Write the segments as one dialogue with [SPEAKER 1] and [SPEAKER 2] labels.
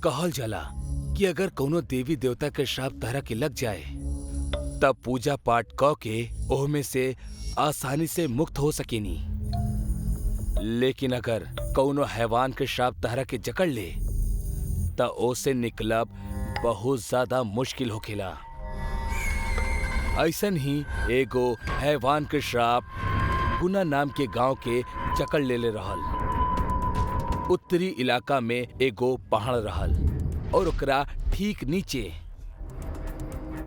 [SPEAKER 1] कहल जाला कि अगर कोनो देवी देवता के श्राप तहरा के लग जाए तब पूजा पाठ क के ओहमे से आसानी से मुक्त हो सकेनी। लेकिन अगर कौनो हैवान के श्राप तहरा के जकड़ ले त ओसे निकलब बहुत ज्यादा मुश्किल होखेला। ऐसन ही एगो हैवान के श्राप गुना नाम के गांव के जकड़ ले रहल। उत्तरी इलाका में एगो पहाड़ रहल और ओकरा ठीक नीचे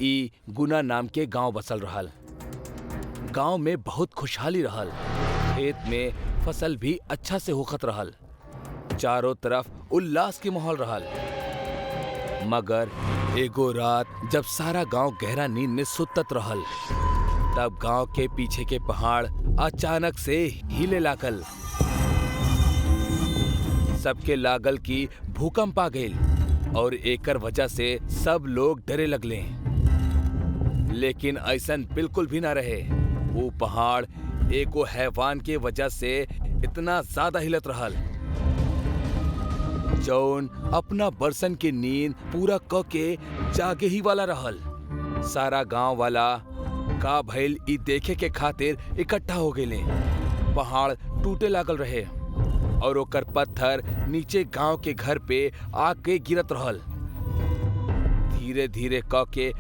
[SPEAKER 1] ई गुना नाम के गांव बसल रहल। गांव में बहुत खुशहाली रहल। खेत में फसल भी अच्छा से होखत रहल। चारों तरफ उल्लास के माहौल रहल। मगर एगो रात जब सारा गांव गहरा नींद में सुतत रहल तब गांव के पीछे के पहाड़ अचानक से हिले लागल। सबके लागल की भूकंप आ गइल और एकर वजह से सब लोग डरे लगले। लेकिन ऐसन बिल्कुल भी ना रहे। वो पहाड़ एगो हैवान के वजह से इतना ज्यादा हिलत रहल जौन अपना बरसन के नींद पूरा क के जागे ही वाला रहल। सारा गांव वाला का भइल ई देखे के खातिर इकट्ठा हो गए। पहाड़ टूटे लागल रहे और ओकर पत्थर नीचे गांव के घर पे आके गिरत रहल। धीरे धीरे क के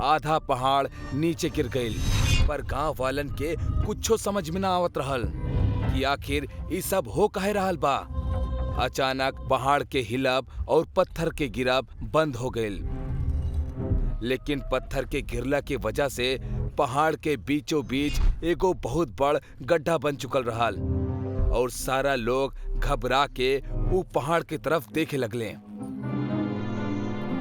[SPEAKER 1] आधा पहाड़ नीचे गिर गइल। पर गांव वालन के कुछो समझ में ना आवत रहल कि आखिर ई सब हो काहे रहल बा। अचानक पहाड़ के हिलब और पत्थर के गिरब बंद हो गइल। लेकिन पत्थर के गिरला के वजह से पहाड़ के बीचों बीच एगो बहुत बड़ गड्ढा बन चुकल रहल और सारा लोग घबरा के वो पहाड़ की तरफ देखे लगले।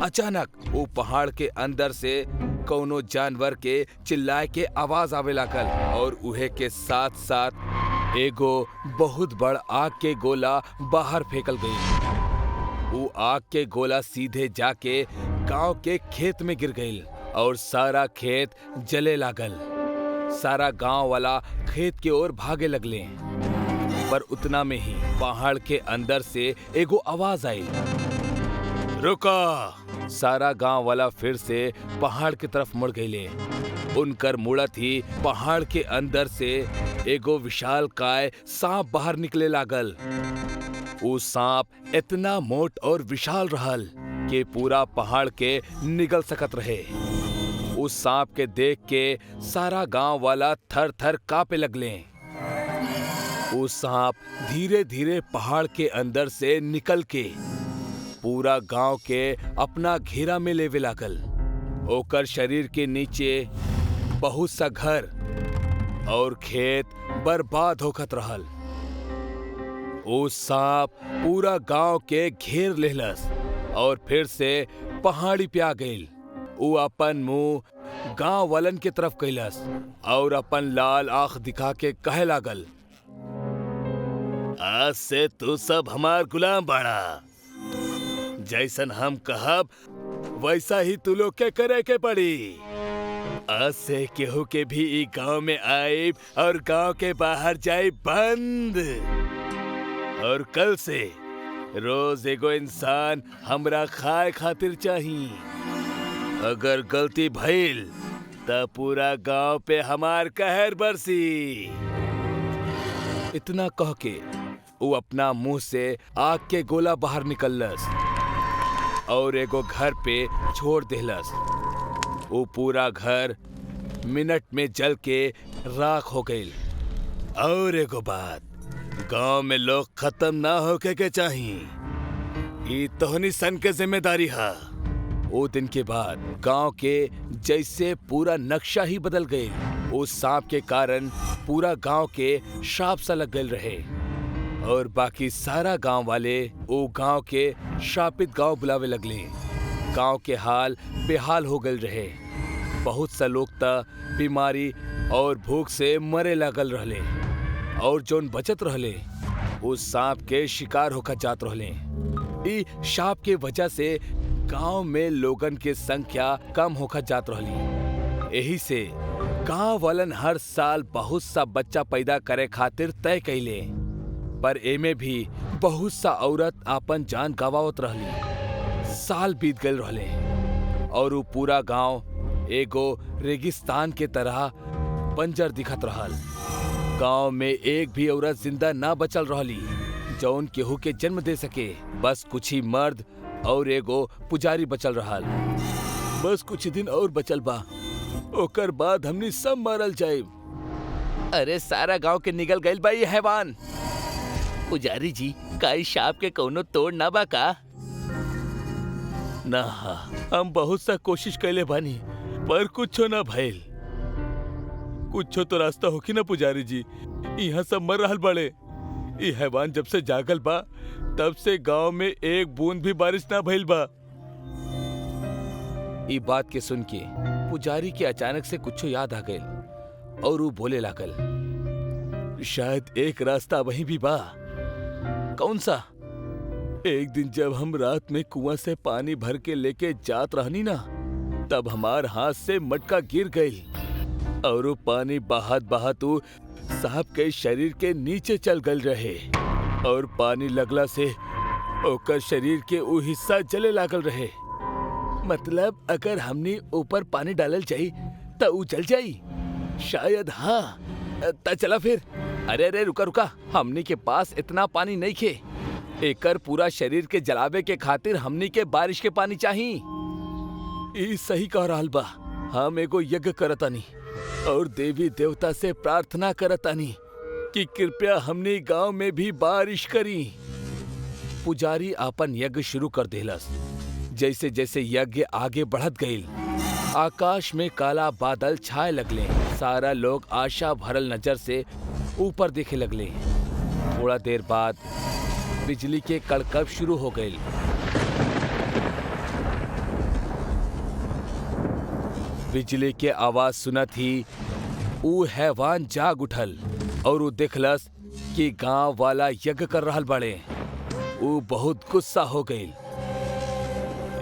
[SPEAKER 1] अचानक वो पहाड़ के अंदर से कौनो जानवर के चिल्लाए के आवाज आवे लागल और उहे के साथ साथ एगो बहुत बड़ आग के गोला बाहर फेंकल गई। वो आग के गोला सीधे जाके गांव के खेत में गिर गई और सारा खेत जले लागल। सारा गांव वाला खेत की ओर भागे लगले। पर उतना में ही पहाड़ के अंदर से एगो आवाज आई, रुका। सारा गांव वाला फिर से पहाड़ की तरफ मुड़ गए। उनकर मुड़त ही पहाड़ के अंदर से एगो विशाल काय सांप बाहर निकले लागल। वो सांप इतना मोट और विशाल रहल कि पूरा पहाड़ के निगल सकत रहे। उस सांप के देख के सारा गांव वाला थर थर कांपे लगले। वो सांप धीरे धीरे पहाड़ के अंदर से निकल के पूरा गांव के अपना घेरा में लेवे लागल। ओकर शरीर के नीचे बहुत सा घर और खेत बर्बाद होखत रहल। वो सांप पूरा गांव के घेर लेहलस और फिर से पहाड़ी पे आ गइल। वो अपन मुंह गांव वालन के तरफ कैलस और अपन लाल आंख दिखा के कहे लागल, आज से तू सब हमार गुलाम बाड़ा। जैसन हम कहब वैसा ही तू लोग के करे के पड़ी। आज से केहू के भी ई गांव में आए और गांव के बाहर जाए बंद। और कल से रोज एगो इंसान हमरा खाए खातिर चाहिए। अगर गलती भइल त पूरा गांव पे हमार कहर बरसी। इतना कह के वो अपना मुंह से आग के गोला बाहर निकलस और एगो घर पे छोड़ देहलस। वो पूरा घर मिनट में जल के राख हो गई। और एगो बात, गांव में लोग खत्म ना होके के चाहिए। ई तोहनी सन के जिम्मेदारी है। वो दिन के बाद गांव के जैसे पूरा नक्शा ही बदल गए। उस सांप के कारण पूरा गांव के श्राप सा लग गए रहे और बाकी सारा गांव वाले वो गांव के श्रापित गांव बुलावे लगले। गांव के हाल बेहाल हो गए रहे। बहुत सा लोग ता बीमारी और भूख से मरे लागल रहले और जोन बचत रहले उस सांप के शिकार होकर जात रहले। ई सांप के वजह से गांव में लोगन के संख्या कम होकर जात रहली। यही से गांव वालन हर साल बहुत सा बच्चा पैदा करे खातिर तय कैले, पर एमे भी बहुत सा औरत आपन जान गवावत रहली। साल बीत गए रहले और वो पूरा गांव एगो रेगिस्तान के तरह बंजर दिखत रहल। गांव में एक भी औरत जिंदा ना बचल रहली जौन केहू के जन्म दे सके। बस कुछ ही मर्द और एगो पुजारी बचल रहल। बस कुछ दिन और बचल बा, ओकर बाद हमनी सब मरल जाए। अरे सारा गांव के निगल गइल बा ये हैवान। पुजारी जी, का इस सांप के कौनो तोड़ ना बा का? ना, हम बहुत सा कोशिश कैले बानी पर कुछो ना भइल। कुछो तो रास्ता होखी ना पुजारी जी, यहाँ सब मर रहल बड़े। ई हैवान जब से जागल बा तब से गांव में एक बूंद भी बारिश ना भइल बा। ई बात के सुन के पुजारी के अचानक से कुछो याद आ गइल और वो बोले लागल, शायद एक रास्ता वहीं भी बा। कौन सा? एक दिन जब हम रात में कुआं से पानी भर के लेके जात रहनी ना, तब हमार हाथ से मटका गिर गई और वो पानी बहात बहात सांप के शरीर के नीचे चल गल रहे और पानी लगला से ओकर शरीर के वो हिस्सा जले लागल रहे। मतलब अगर हमने ऊपर पानी डालल जाई तो वो जल जाई शायद। हाँ ता चला फिर। अरे अरे रुका रुका, हमनी के पास इतना पानी नहीं खे। एकर पूरा शरीर के जलावे के खातिर हमनी के बारिश के पानी चाहिए। ई सही कह रहल बा। हम एगो यज्ञ करतानी और देवी देवता से प्रार्थना करतानी कि कृपया हमनी गांव में भी बारिश करी। पुजारी अपन यज्ञ शुरू कर देलस। जैसे जैसे यज्ञ आगे बढ़त गईल, आकाश में काला बादल छाए लगले। सारा लोग आशा भरल नजर से ऊपर देखे लगले। थोड़ा देर बाद बिजली के कड़कड़ शुरू हो गई। बिजली के आवाज सुनत ही ऊ हैवान जाग उठल और ऊ देखलस कि गांव वाला यज्ञ कर रहल बड़े। ऊ बहुत गुस्सा हो गई।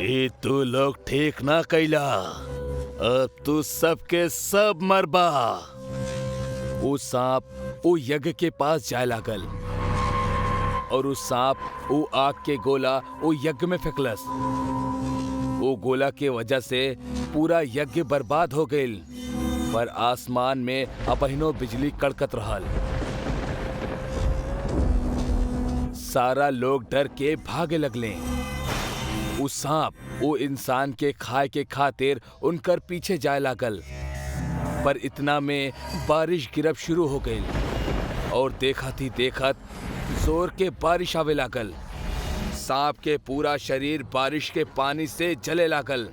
[SPEAKER 1] ए तू लोग ठीक ना कैला, अब तू सबके सब मरबा। वो सांप वो यज्ञ के पास जाए लागल और उस सांप वो आग के गोला वो यज्ञ में फेंकलस। वो गोला के वजह से पूरा यज्ञ बर्बाद हो गईल, पर आसमान में अपहिनो बिजली कड़कत रहल। सारा लोग डर के भागे लगले। वो सांप वो इंसान के खाए के खातिर उनकर पीछे जाए लागल, पर इतना में बारिश गिरब शुरू हो गई और देखत ही देखत जोर के बारिश आवे लागल। सांप के पूरा शरीर बारिश के पानी से जले लागल।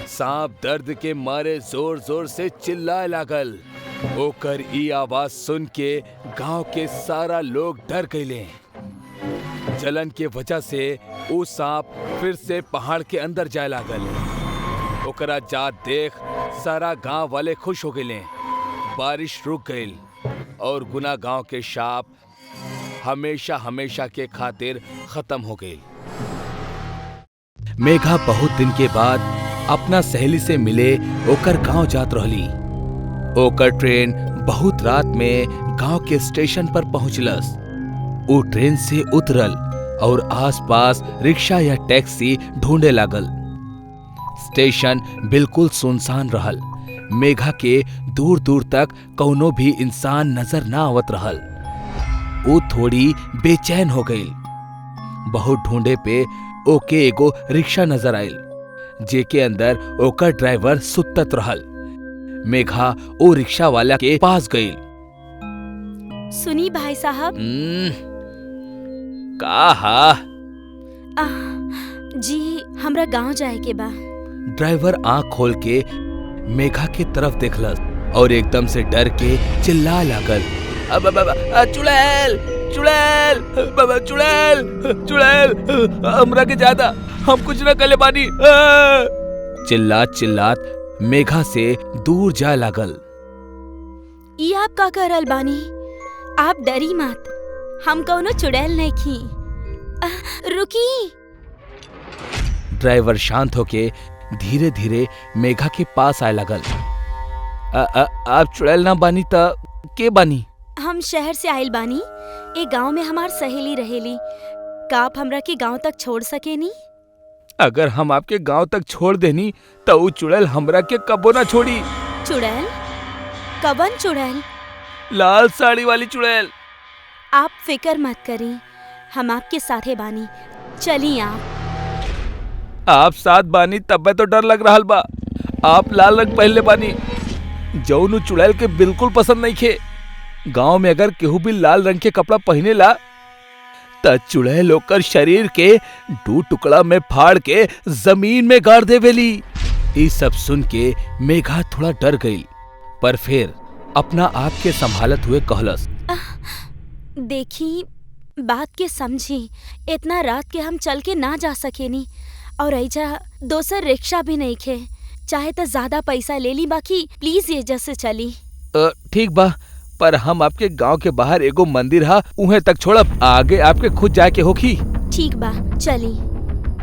[SPEAKER 1] सांप दर्द के मारे जोर जोर से चिल्लाए लागल। ओकर ई आवाज सुन के गांव के सारा लोग डर गए। जलन के वजह से वो सांप फिर से पहाड़ के अंदर जाए लागल। ओकरा जात देख सारा गांव वाले खुश हो गए। बारिश रुक गई और गुना गांव के शाप हमेशा हमेशा के खातिर खत्म हो गई। मेघा बहुत दिन के बाद अपना सहेली से मिले ओकर गांव जात रहली। ओकर ट्रेन बहुत रात में गांव के स्टेशन पर पहुंचलस। वो ट्रेन से उतरल और आसपास रिक्शा या टैक्सी ढूंढे लागल। स्टेशन बिल्कुल सुनसान रहल। मेघा के दूर दूर तक कौनो भी इंसान नजर ना आवत रहल। वो थोड़ी बेचैन हो गई। बहुत ढूंढे पे ओके एगो रिक्शा नजर आयल, जेके अंदर ओकर ड्राइवर सुतत रहल। मेघा ओ रिक्शा वाला के पास गई।
[SPEAKER 2] सुनी भाई साहब।
[SPEAKER 1] कहा?
[SPEAKER 2] जी हमरा गांव जाए के बा।
[SPEAKER 1] ड्राइवर आंख खोल के मेघा की तरफ देखलस और एकदम से डर के चिल्ला लागल, चुड़ैल चुड़ैल बाबा, चुड़ैल चुड़ैल, हमरा के ज्यादा हम कुछ न कले बानी। चिल्लात चिल्लात मेघा से दूर जाए लागल।
[SPEAKER 2] ई आप का करल बानी? आप डरी मत, हम कौनो चुड़ैल नहीं खी। रुकी।
[SPEAKER 1] ड्राइवर शांत होके धीरे धीरे मेघा के पास आए लगल। आप चुड़ैल ना बानी त के बानी?
[SPEAKER 2] हम शहर से आइल बानी। ए गांव में हमार सहेली रहेली। का आप हमरा के गांव तक छोड़ सकेनी?
[SPEAKER 1] अगर हम आपके गांव तक छोड़ देनी तो ऊ चुड़ैल हमरा के कबो ना छोड़ी।
[SPEAKER 2] चुड़ैल? कवन चुड़ैल?
[SPEAKER 1] लाल साड़ी वाली चुड़ैल।
[SPEAKER 2] आप फिक्र मत करी, हम आपके साथे बानी। चली
[SPEAKER 1] आप साथ बानी तब तो डर लग रहा बा। आप लाल रंग पहनले बानी जौन ऊ चुड़ैल के बिल्कुल पसंद नहीं खे। गांव में अगर केहू भी लाल रंग के कपड़ा पहने ला त चुड़ैल ओकर शरीर के 2 टुकड़ा में फाड़ के जमीन में गाड़ देवेली। ये सब सुन के मेघा थोड़ा डर गई, पर फिर अपना आप के संभालत हुए कहलस,
[SPEAKER 2] देखी, बात के समझी। इतना रात के हम चल के ना जा सकेनी और ऐजा दोसर रिक्शा भी नहीं खे। चाहे तो ज्यादा पैसा ले ली, बाकी प्लीज ये जैसे चली।
[SPEAKER 1] ठीक बा, पर हम आपके गांव के बाहर एगो मंदिर हा, उहे तक छोड़ब। आगे आपके खुद जाए के होखी।
[SPEAKER 2] ठीक बा, चली।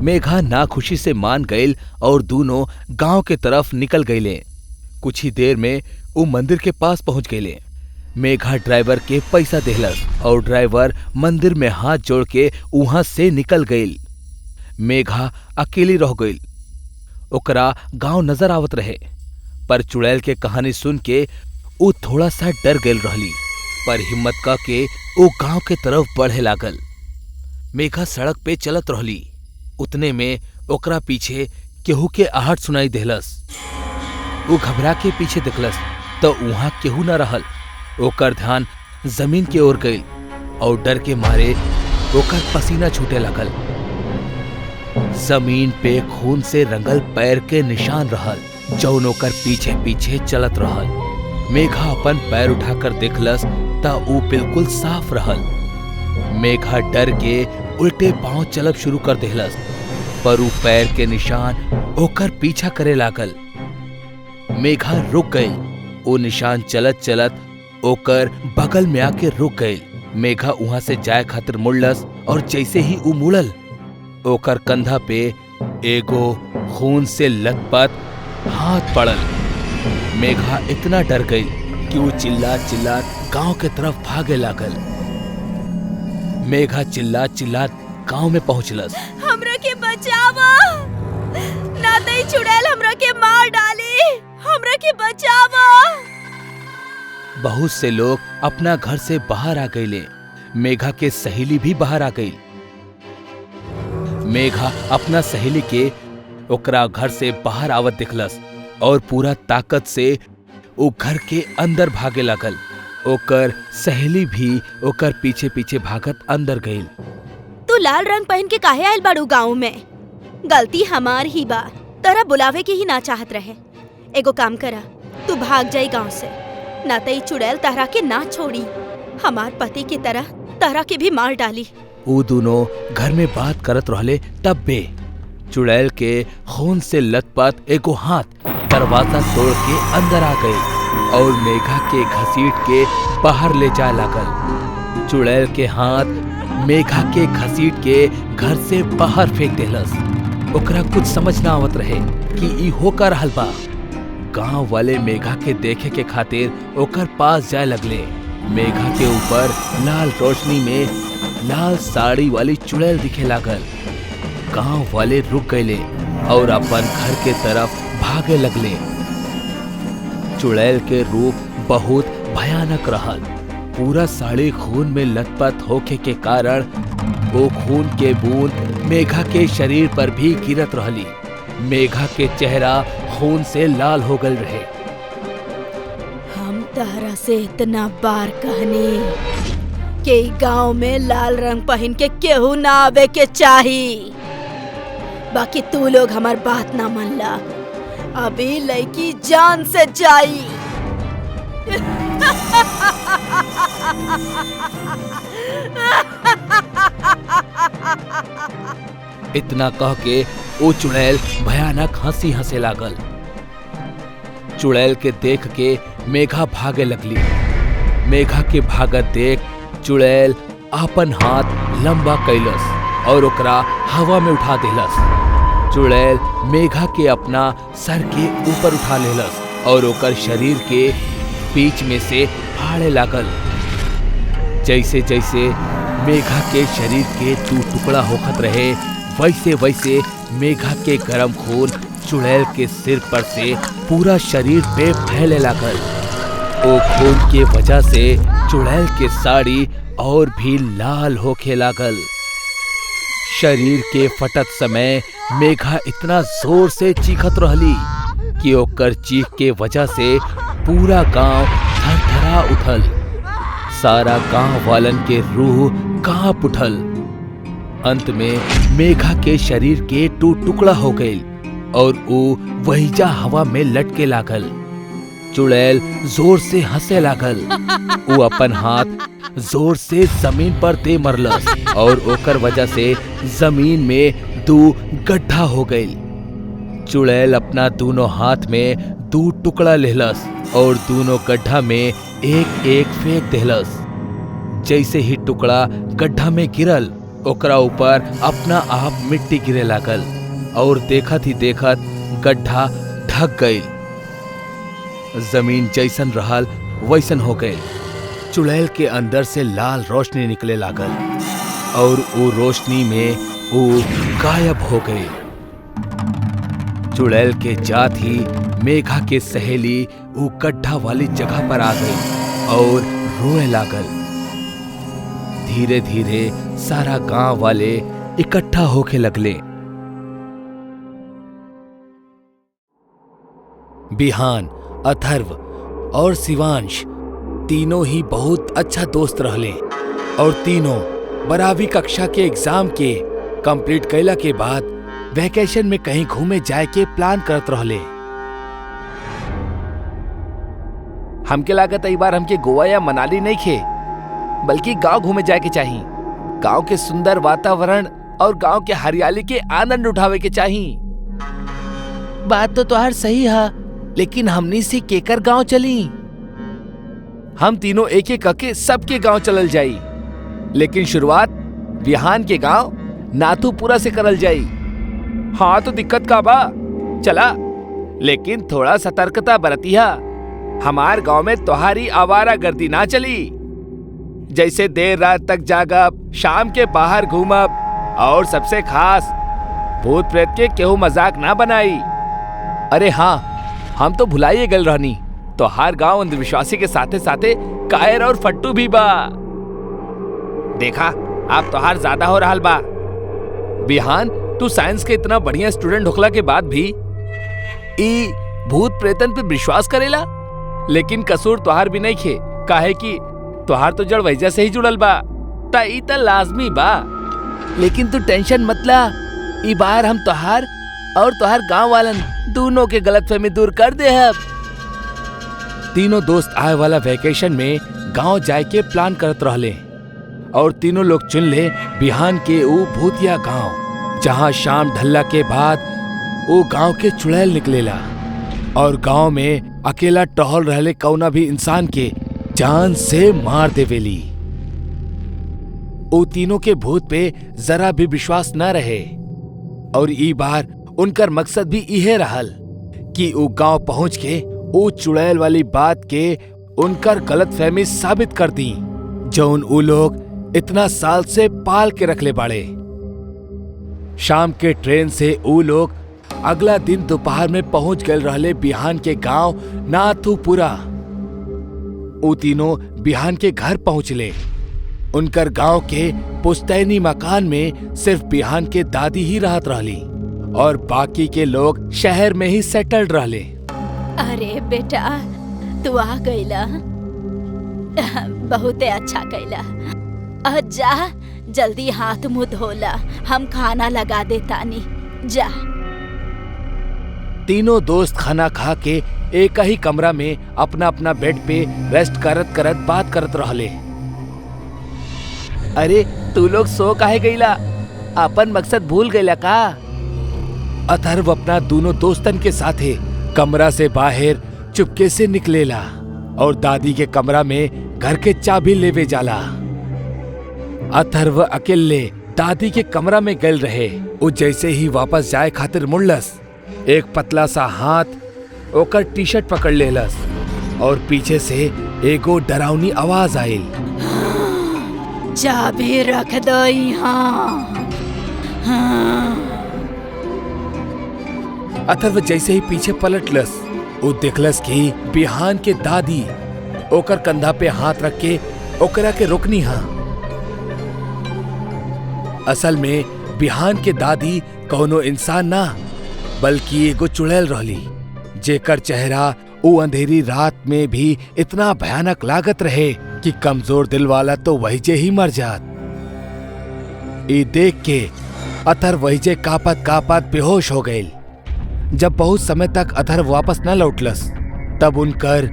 [SPEAKER 1] मेघा नाखुशी से मान गईल और दोनों गांव के तरफ निकल गईले। कुछ ही देर में वो मंदिर के पास पहुंच गईले। मेघा ड्राइवर के पैसा देहलस और ड्राइवर मंदिर में हाथ जोड़ के वहां से निकल गईल। मेघा अकेली रह गईल। ओकरा गांव नजर आवत रहे, पर चुड़ैल के कहानी सुन के वो थोड़ा सा डर गईल रहली, पर हिम्मत का के वो गांव के तरफ बढ़े लागल। मेघा सड़क पे चलत रहली, उतने में ओकरा पीछे केहू के आहट सुनाई देहलस। वो घबरा के पीछे देखलस तो वहां केहू न रहल। ओकर ध्यान जमीन के ओर गईल और डर के मारे ओकर पसीना छूटे लगल। जमीन पे खून से रंगल पैर के निशान रहल, जौन ओकर पीछे पीछे चलत रहल। मेघा अपन पैर उठाकर देखलस ता ऊ बिल्कुल साफ रहल। मेघा डर के उल्टे पांव चलब शुरू कर देहलस, पर ऊ पैर के निशान ओकर पीछा करे लागल। मेघा रुक गई। वो निशान चलत चलत ओकर बगल में आके रुक गई। मेघा वहां से जाए खातिर मुड़लस और जैसे ही ऊ मुड़ल, ओकर कंधा पे एगो खून से लथपथ हाथ पड़ल। मेघा इतना डर गई कि वो चिल्लात चिल्लात गांव के तरफ भागे लागल। मेघा चिल्लात चिल्लात गांव में पहुंचलस।
[SPEAKER 2] हमरा के बचावा, ना तो चुड़ैल हमरा के मार डाली। हमरा के बचावा।
[SPEAKER 1] बहुत से लोग अपना घर से बाहर आ गईले। मेघा के सहेली भी बाहर आ गई। मेघा अपना सहेली के ओकरा घर से बाहर आवत दिखलस और पूरा ताकत से वो घर के अंदर भागे लागल। ओकर सहेली भी ओकर पीछे पीछे भागत अंदर गई।
[SPEAKER 2] तू लाल रंग पहन के काहे आयल बाड़ू गाँव में? गलती हमार ही बा, तोरा बुलावे के ही ना चाहत रहे। एगो काम करा, तू भाग जाई गाँव से, ना तो चुड़ैल तहरा के ना छोड़ी। हमार पति की तरह तहरा के भी मार डाली।
[SPEAKER 1] वो दोनों घर में बात करत रहले, तब बे चुड़ैल के खून से लथपथ एगो हाथ दरवाजा तोड़ के अंदर आ गई और मेघा के घसीट के बाहर ले जाए लागल। चुड़ैल के हाथ मेघा के घसीट के घर से बाहर फेंक देलस। ओकरा कुछ समझ ना आवत रहे कि ई होकर रहल बा। गांव वाले मेघा के देखे के खातिर ओकर पास जाए लगले। मेघा के ऊपर लाल रोशनी में लाल साड़ी वाली चुड़ैल दिखे लागल। गांव वाले रुक गए और अपन घर के तरफ भागे लगले। चुड़ैल के रूप बहुत भयानक रहल। पूरा साड़ी खून में लथपथ होके के कारण वो खून के बूंद मेघा के शरीर पर भी गिरत रहली। मेघा के चेहरा खून से लाल हो गल रहे।
[SPEAKER 2] हम तहरा से इतना बार कहनी कि गांव में लाल रंग पहन के केहू ना आवे के चाही, बाकी तू लोग हमार बात ना मनला। अभी लड़की जान से जाई।
[SPEAKER 1] इतना कह के वो चुड़ैल भयानक हंसी हंसे लागल। चुड़ैल के देख के मेघा भागे लगली। मेघा के भागत देख चुड़ैल अपन हाथ लंबा कैलस और ओकरा हवा में उठा देलस। चुड़ैल मेघा के अपना सर के ऊपर उठा लेलस और ओकर शरीर के बीच में से फाड़े लागल। जैसे जैसे मेघा के शरीर के 2 टुकड़ा होखत रहे, वैसे वैसे मेघा के गरम खून चुड़ैल के सिर पर से पूरा शरीर पे फैले लागल। ओ खून के वजह से चुड़ैल के साड़ी और भी लाल होके लागल। शरीर के फटत समय मेघा इतना जोर से चीखत रहली कि ओकर चीख के वजह से पूरा गांव थरथरा उठल। सारा गांव वालन के रूह कांप उठल। अंत में मेघा के शरीर के टुकड़ा हो गई और वो वहीजा हवा में लटके लागल। चुड़ैल जोर से हंसे लागल। वो अपन हाथ जोर से जमीन पर दे मरलस और ओकर वजह से जमीन में 2 गड्ढा हो गई। चुड़ैल अपना दोनों हाथ में 2 टुकड़ा लेहलस और दोनों गड्ढा में एक एक फेंक देहलस। जैसे ही टुकड़ा गड्ढा में गिरल ओकरा ऊपर अपना आप मिट्टी गिरे लागल और देखत ही देखत गड्ढा ढक गई। जमीन जैसन रहल वैसन हो गई। चुड़ैल के अंदर से लाल रोशनी निकले लागल और वो रोशनी में वो गायब हो गई। चुड़ैल के जात ही मेघा के सहेली वो गड्ढा वाली जगह पर आ गई और रोए लागल। धीरे धीरे सारा गांव वाले इकट्ठा होके लगले। बिहान, अथर्व और शिवांश तीनों ही बहुत अच्छा दोस्त रहले और तीनों 12वीं कक्षा के एग्जाम के कंप्लीट कैला के बाद वैकेशन में कहीं घूमे जाए के प्लान करत रहले। हमके लागत है बार हमके गोवा या मनाली नहीं खे बल्कि गांव घूमे जाए के चाहिए। गांव के सुंदर वातावरण और गांव के हरियाली के आनंद उठावे के चाहिए। बात तो तुहार सही है, लेकिन हमनी से केकर गांव चली? हम तीनों एक एक करके सबके गांव चलल जाई, लेकिन शुरुआत बिहान के गांव नाथूपुरा से करल जाई। हाँ तो दिक्कत का बा, चला, लेकिन थोड़ा सतर्कता बरतिया। हमार गांव में तोहारी आवारा गर्दी ना चली। जैसे देर रात तक जागब, शाम के बाहर घूमब और सबसे खास भूत प्रेत के केहू मजाक ना बनाई। अरे हाँ, हम तो भुलाइए गल रहनी, तोहार गांव अंधविश्वासी के साथे साथे कायर और फट्टू भी बा। देखा, आप तोहार ज्यादा हो रहल बा। बिहान, तू साइंस के इतना बढ़िया स्टूडेंट होखला के बाद भी ई भूत प्रेतन पे विश्वास करेला। लेकिन कसूर तोहार भी नहीं खे, काहे कि तोहार तो जड़ वैजा से ही जुड़ल बा, ता ई त लाजमी बा। लेकिन तू टेंशन मत ला, ई बार हम तोहार और तोहार गांव वालन दोनों के गलतफहमी दूर कर दे। अब तीनों दोस्त आए वाला वैकेशन में गांव जाए के प्लान करत रहले और तीनों लोग चुन ले बिहान के वो भूतिया गांव, जहां शाम ढलला के बाद वो गांव के चुड़ैल निकलेला और गांव में अकेला टहल रहले कौना भी इंसान के जान से मार देवेली। वो तीनों के भूत पे जरा भी विश्वास न रहे और ई बार उनकर मकसद भी इहे रहल कि वो गांव पहुंच के वो चुड़ैल वाली बात के उनकर गलतफहमी साबित कर दी, जौन वो लोग इतना साल से पाल के रखले बाड़े। शाम के ट्रेन से वो लोग अगला दिन दोपहर में पहुंच गए रहले बिहान के गांव नाथूपुरा। वो तीनों बिहान के घर पहुंचले। उनकर गांव के पुश्तैनी मकान में सिर्फ बिहान के दादी ही रहत रहली और बाकी के लोग शहर में ही सेटल्ड रहले।
[SPEAKER 2] अरे बेटा, तू आ गईला, बहुत अच्छा कैला। जा जल्दी हाथ मुंह धोला, हम खाना लगा दे तानी, जा।
[SPEAKER 1] तीनों दोस्त खाना खा के एक ही कमरा में अपना अपना बेड पे रेस्ट करत करत बात करत रहले। अरे तू लोग सो काहे गईला? अपन मकसद भूल गईला का? अथर्व अपना दोनों दोस्तन के साथे कमरा से बाहर चुपके से निकलेला और दादी के कमरा में घर के चाबी लेवे जाला। अथर्व अकेले दादी के कमरा में गल रहे। वो जैसे ही वापस जाए खातिर मुड़लस, एक पतला सा हाथ ओकर टी शर्ट पकड़ लेलस और पीछे से एगो डरावनी आवाज आयल।
[SPEAKER 2] चाबी रख दो यहाँ। हाँ।
[SPEAKER 1] अथर्व जैसे ही पीछे पलटलस, वो देखलस कि बिहान के दादी ओकर कंधा पे हाथ रख के ओकरा के रोकनी हा। असल में बिहान के दादी कौनो इंसान ना बल्कि एगो चुड़ैल रहली, जेकर चेहरा वो अंधेरी रात में भी इतना भयानक लागत रहे कि कमजोर दिल वाला तो वहीजे ही मर जात। ये देख के अथर्व वहीजे कापत कापत बेहोश हो गए। जब बहुत समय तक अथर्व वापस न लौटलस, तब उनकर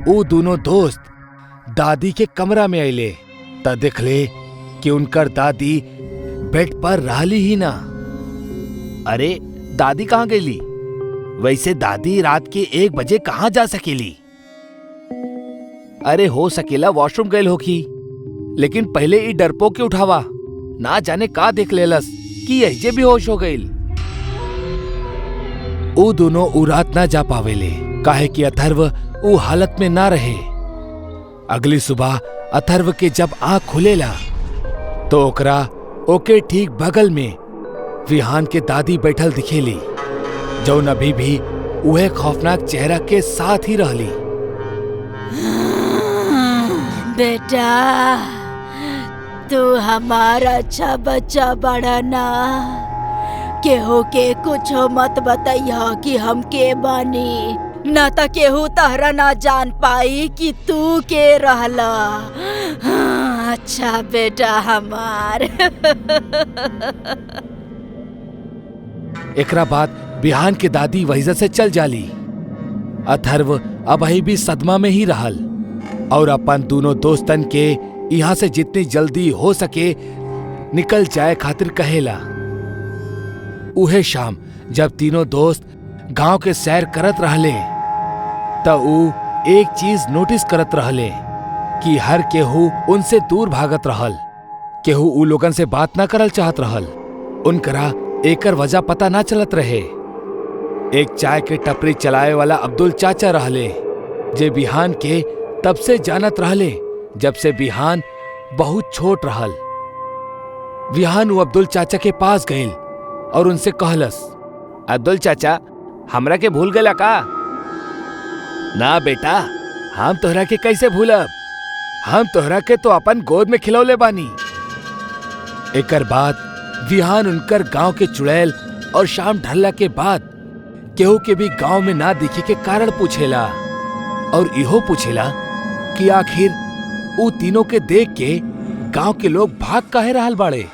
[SPEAKER 1] वो दोनों दोस्त दादी के कमरा में आइले त देखले कि उनकर दादी बेड पर रहली ही ना। अरे दादी कहाँ गईली? वैसे दादी रात के 1 बजे कहाँ जा सकेली? अरे हो सकेला वॉशरूम गईल होखी, लेकिन पहले ई डरपोक के उठावा, ना जाने का देख लेलस कि यही बेहोश हो गईल। वो दोनों उ रात ना जा पावेले, काहे कि अथर्व उ हालत में ना रहे। अगली सुबह अथर्व के जब आँख खुलेला तो ओकरा ओके ठीक बगल में विहान के दादी बैठल दिखेली, जौन अभी भी उहे खौफनाक चेहरा के साथ ही रहली।
[SPEAKER 2] बेटा, तू हमारा अच्छा बच्चा बड़ा ना, केहू के कुछ मत बताइया कि हम के बानी, ना त केहू तहरा ना जान पाई कि तू के रहला। अच्छा बेटा हमार।
[SPEAKER 1] एकरा बाद बिहान के दादी वहीजा से चल जाली। अथर्व अबही भी सदमा में ही रहल और अपन दोनों दोस्तन के यहाँ से जितनी जल्दी हो सके निकल जाए खातिर कहेला। उहे शाम जब तीनों दोस्त गांव के सैर करत रहले त ऊ एक चीज नोटिस करत रहले कि हर केहू उनसे दूर भागत रहल। केहू ऊ लोगन से बात ना करल चाहत रहल। उनकरा एकर वजह पता ना चलत रहे। एक चाय के टपरी चलाए वाला अब्दुल चाचा रहले, जे बिहान के तब से जानत रहले जब से बिहान बहुत छोट रहल। बिहान वो अब्दुल चाचा के पास गईल और उनसे कहलस, अब्दुल चाचा, हमरा के भूल गया का? ना बेटा, हम तोहरा के कैसे भूलब? हम तोहरा के तो अपन गोद में खिलौले बानी। एकर बाद विहान उनकर गांव के चुड़ैल और शाम ढलला के बाद केहू के भी गांव में ना दिखे के कारण पूछेला और इहो पूछेला कि आखिर ऊ तीनों के देख के गांव के लोग भाग काहे रहल बाड़े।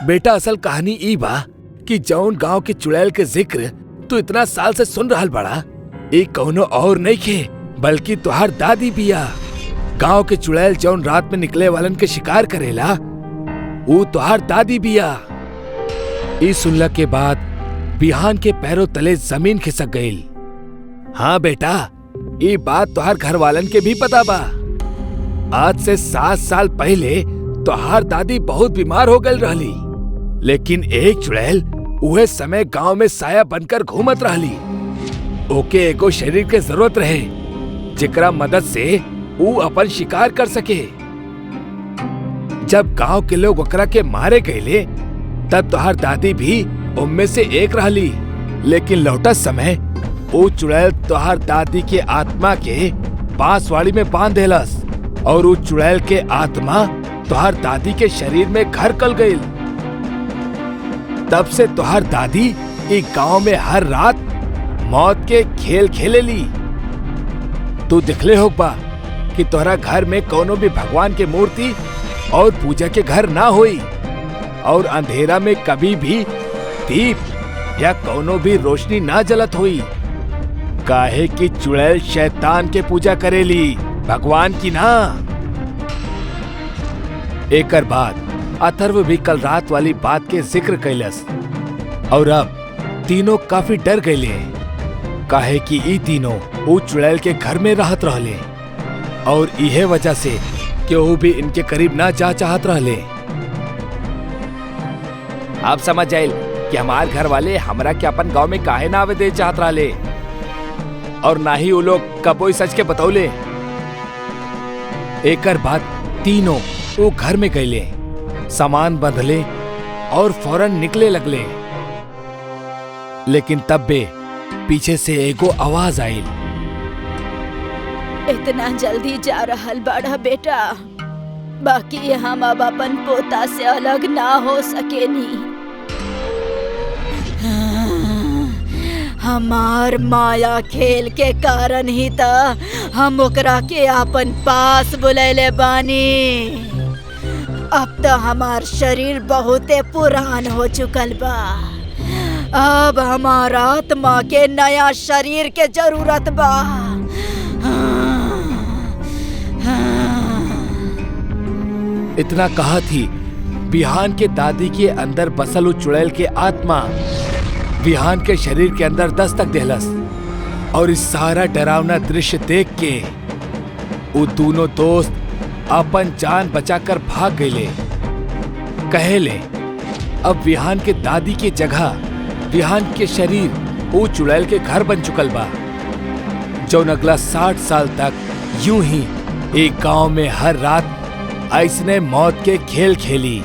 [SPEAKER 1] बेटा, असल कहानी ई बा कि जौन गांव के चुड़ैल के जिक्र तू इतना साल से सुन रहल बड़ा, एक कौनो और नहीं खे बल्कि तुहार दादी बिया। गांव के चुड़ैल जौन रात में निकले वालन के शिकार करेला, ऊ तुहार दादी बिया। ई सुनला के बाद बिहान के पैरों तले जमीन खिसक गईल। हाँ बेटा, ये बात तुहार घर वालन के भी पता बा। आज से 7 साल पहले तुहार दादी बहुत बीमार हो गई रहली, लेकिन एक चुड़ैल उहे समय गांव में साया बनकर घूमत रहली। ओके एगो शरीर के जरूरत रहे जेकरा मदद से ऊ अपन शिकार कर सके। जब गांव के लोग ओकरा के मारे गए तब तुहार दादी भी उनमें से एक रहली, लेकिन लौटत समय वो चुड़ैल तुहार दादी के आत्मा के बांसवाड़ी में बांध देलस और वो चुड़ैल के आत्मा तुहार दादी के शरीर में घर कर गई। तब से तुहार दादी एक गांव में हर रात मौत के खेल खेलेली। तू दिखले होगा कि तोहरा घर में कोनो भी भगवान के मूर्ति और पूजा के घर ना होई और अंधेरा में कभी भी दीप या कोनो भी रोशनी ना जलत हुई, काहे कि चुड़ैल शैतान के पूजा करेली, भगवान की ना। एकर बाद अथर्व भी कल रात वाली बात के जिक्र कैलस और अब तीनों काफी डर गए, काहे कि ई तीनों वो चुड़ैल के घर में रहत रहले और इहे वजह से केहू भी इनके करीब ना जा चाहत रहले। आप समझ जाइल कि हमार घर वाले हमरा के अपन गांव में काहे ना आवे दे चाहत रहले और ना ही वो लोग कबोई सच के बतौले। एकर बाद तीनों वो घर में गईले, सामान बंधले और फौरन निकले लगले। लेकिन तब बे पीछे से एगो आवाज आई।
[SPEAKER 2] इतना जल्दी जा रहल बड़ा बेटा, बाकी हम अब अपन पोता से अलग ना हो सकेनी। हमार माया खेल के कारण ही त हम ओकरा के अपन पास बुलैले बानी। अब तो हमार शरीर बहुते पुरान हो चुकल बा। अब हमार आत्मा के नया शरीर के जरूरत बा।
[SPEAKER 1] इतना कहा थी बिहान के दादी के अंदर बसल चुड़ैल के आत्मा बिहान के शरीर के अंदर दस्तक देहलस और इस सारा डरावना दृश्य देख के वो दोनों दोस्त अपन जान बचाकर भाग गए। कहेले अब बिहान के दादी के जगह बिहान के शरीर वो चुड़ैल के घर बन चुकल बा, जो अगला 60 साल तक यूं ही एक गांव में हर रात ऐसने मौत के खेल खेली।